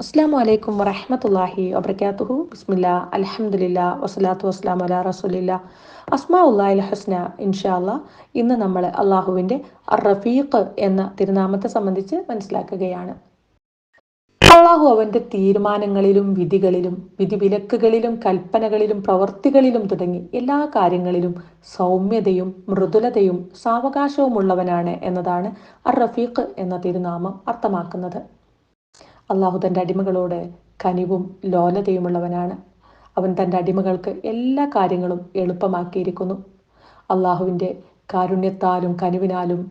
അസ്സാം വലൈക്കും വറഹമത്തല്ലാഹി വബർക്കാത്തുഹു. ബിസ്മില്ലാ അൽഹംദുലില്ലാ വസ്സലാത്തു വസ്സലാമു അലാ റസൂലില്ലാ. അസ്മാഉല്ലാഹിൽ ഹുസ്ന. ഇൻഷാ അല്ലാ ഇന്ന് നമ്മൾ അള്ളാഹുവിൻ്റെ റഫീഖ് എന്ന തിരുനാമത്തെ സംബന്ധിച്ച് മനസ്സിലാക്കുകയാണ്. അള്ളാഹു അവൻ്റെ തീരുമാനങ്ങളിലും വിധികളിലും വിധിവിലക്കുകളിലും കൽപ്പനകളിലും പ്രവർത്തികളിലും തുടങ്ങി എല്ലാ കാര്യങ്ങളിലും സൗമ്യതയും മൃദുലതയും സാവകാശവുമുള്ളവനാണ് എന്നതാണ് റഫീഖ് എന്ന തിരുനാമം അർത്ഥമാക്കുന്നത്. അള്ളാഹു തൻ്റെ അടിമകളോട് കനിവും ലോലതയുമുള്ളവനാണ്. അവൻ തൻ്റെ അടിമകൾക്ക് എല്ലാ കാര്യങ്ങളും എളുപ്പമാക്കിയിരിക്കുന്നു. അള്ളാഹുവിൻ്റെ കാരുണ്യത്താലും കനിവിനാലും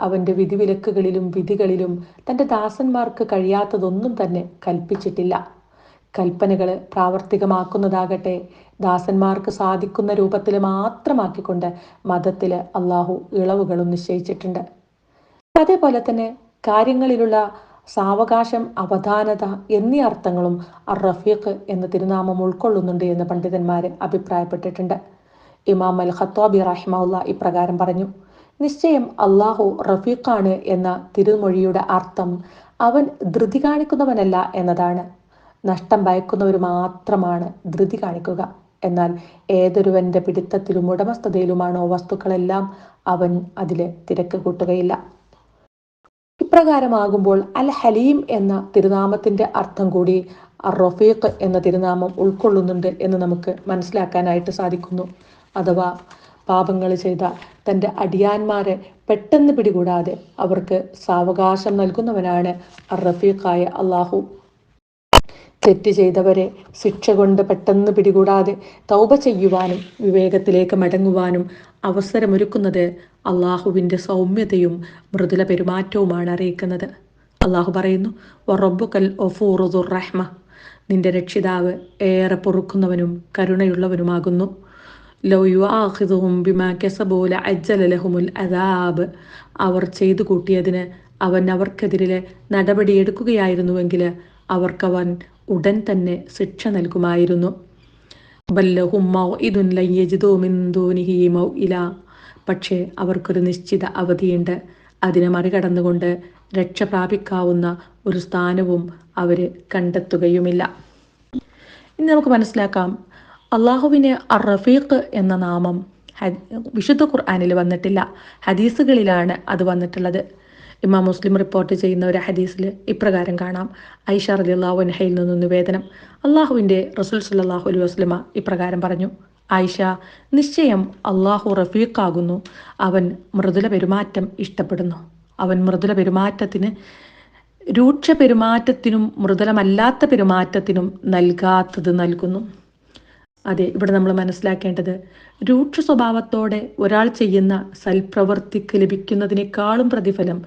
അവൻ്റെ വിധിവിലക്കുകളിലും വിധികളിലും തൻ്റെ ദാസന്മാർക്ക് കഴിയാത്തതൊന്നും തന്നെ കൽപ്പിച്ചിട്ടില്ല. കൽപ്പനകൾ പ്രാവർത്തികമാക്കുന്നതാകട്ടെ ദാസന്മാർക്ക് സാധിക്കുന്ന രൂപത്തിൽ മാത്രമാക്കിക്കൊണ്ട് മതത്തിൽ അള്ളാഹു ഇളവുകളും നിശ്ചയിച്ചിട്ടുണ്ട്. അതേപോലെ തന്നെ കാര്യങ്ങളിലുള്ള സാവകാശം, അവധാനത എന്നീ അർത്ഥങ്ങളും റഫീഖ് എന്ന തിരുനാമം ഉൾക്കൊള്ളുന്നുണ്ട് എന്ന് പണ്ഡിതന്മാർ അഭിപ്രായപ്പെട്ടിട്ടുണ്ട്. ഇമാം അൽ ഖത്താബി റഹിമഹുല്ല ഇപ്രകാരം പറഞ്ഞു: നിശ്ചയം അള്ളാഹു റഫീഖാണ് എന്ന തിരുമൊഴിയുടെ അർത്ഥം അവൻ ധൃതി കാണിക്കുന്നവനല്ല എന്നതാണ്. നഷ്ടം ഭയക്കുന്നവർ മാത്രമാണ് ധൃതി കാണിക്കുക. എന്നാൽ ഏതൊരുവന്റെ പിടുത്തത്തിലും ഉടമസ്ഥതയിലുമാണോ വസ്തുക്കളെല്ലാം അവൻ അതിൽ തിരക്ക് കൂട്ടുകയില്ല. ഇപ്രകാരമാകുമ്പോൾ അൽ ഹലീം എന്ന തിരുനാമത്തിന്റെ അർത്ഥം കൂടി റഫീഖ് എന്ന തിരുനാമം ഉൾക്കൊള്ളുന്നുണ്ട് എന്ന് നമുക്ക് മനസ്സിലാക്കാനായിട്ട് സാധിക്കുന്നു. അഥവാ പാപങ്ങൾ ചെയ്ത തൻ്റെ അടിയാന്മാരെ പെട്ടെന്ന് പിടികൂടാതെ അവർക്ക് സാവകാശം നൽകുന്നവനാണ് റഫീഖായ അള്ളാഹു. തെറ്റ് ചെയ്തവരെ ശിക്ഷ കൊണ്ട് പെട്ടെന്ന് പിടികൂടാതെ തൗബ ചെയ്യുവാനും വിവേകത്തിലേക്ക് മടങ്ങുവാനും അവസരമൊരുക്കുന്നത് അള്ളാഹുവിൻ്റെ സൗമ്യതയും മൃദുല പെരുമാറ്റവുമാണ് അറിയിക്കുന്നത്. അള്ളാഹു പറയുന്നു: വറബ്ബുകൽ ഗഫൂറു ദുർ റഹ്മ. നിന്റെ രക്ഷിതാവ് ഏറെ പൊറുക്കുന്നവനും കരുണയുള്ളവനുമാകുന്നു. ലൗ യുആഖിദുഹും ബിമാ കസബൂ ലഅജ്ജല ലഹുമുൽ അദാബ്. അവർ ചെയ്തു കൂട്ടിയതിന് അവൻ അവർക്കെതിരെ നടപടിയെടുക്കുകയായിരുന്നുവെങ്കിൽ അവർക്കവൻ ഉടൻ തന്നെ ശിക്ഷ നൽകുമായിരുന്നു. ബല്ലഹും മൗഇദുൻ ലൻ യജിദൂ മിൻ ദൂനിഹി മൗഇല. പക്ഷേ അവർക്കൊരു നിശ്ചിത അവധിയുണ്ട്. അതിനെ മറികടന്നുകൊണ്ട് രക്ഷ പ്രാപിക്കാവുന്ന ഒരു സ്ഥാനവും അവർ കണ്ടെത്തുകയുമില്ല. ഇനി നമുക്ക് മനസ്സിലാക്കാം, അള്ളാഹുവിന് റഫീഖ് എന്ന നാമം വിശുദ്ധ ഖുർആനിൽ വന്നിട്ടില്ല, ഹദീസുകളിലാണ് അത് വന്നിട്ടുള്ളത്. ഇമാം മുസ്ലിം റിപ്പോർട്ട് ചെയ്യുന്ന ഒരു ഹദീസിൽ ഇപ്രകാരം കാണാം. ഐഷ റളിയല്ലാഹു അൻഹയിൽ നിന്നും നിവേദനം. അള്ളാഹുവിൻ്റെ റസൂൽ സല്ലല്ലാഹു അലൈഹി വസല്ലമ ഇപ്രകാരം പറഞ്ഞു: ആയിഷ, നിശ്ചയം അള്ളാഹു റഫീഖാകുന്നു. അവൻ മൃദുല പെരുമാറ്റം ഇഷ്ടപ്പെടുന്നു. അവൻ മൃദുല പെരുമാറ്റത്തിന് രൂക്ഷ പെരുമാറ്റത്തിനും മൃദുലമല്ലാത്ത പെരുമാറ്റത്തിനും നൽകാത്തത് നൽകുന്നു. അതെ, ഇവിടെ നമ്മൾ മനസ്സിലാക്കേണ്ടത്, രൂക്ഷ സ്വഭാവത്തോടെ ഒരാൾ ചെയ്യുന്ന സൽപ്രവൃത്തിക്ക് ലഭിക്കുന്നതിനേക്കാളും പ്രതിഫലം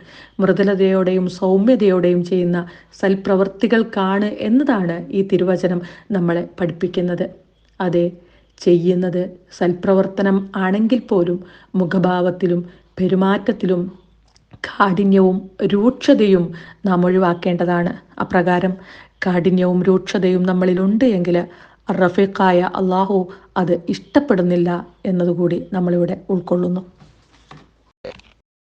മൃദുലതയോടെയും സൗമ്യതയോടെയും ചെയ്യുന്ന സൽപ്രവൃത്തികൾക്കാണ് എന്നതാണ് ഈ തിരുവചനം നമ്മളെ പഠിപ്പിക്കുന്നത്. അതെ, ചെയ്യുന്നത് സൽപ്രവർത്തനം ആണെങ്കിൽ പോലും മുഖഭാവത്തിലും പെരുമാറ്റത്തിലും കാഠിന്യവും രൂക്ഷതയും നാം ഒഴിവാക്കേണ്ടതാണ്. അപ്രകാരം കാഠിന്യവും രൂക്ഷതയും നമ്മളിലുണ്ട് എങ്കിൽ റഫീഖായ അള്ളാഹു അത് ഇഷ്ടപ്പെടുന്നില്ല എന്നതുകൂടി നമ്മളിവിടെ ഉൾക്കൊള്ളുന്നു.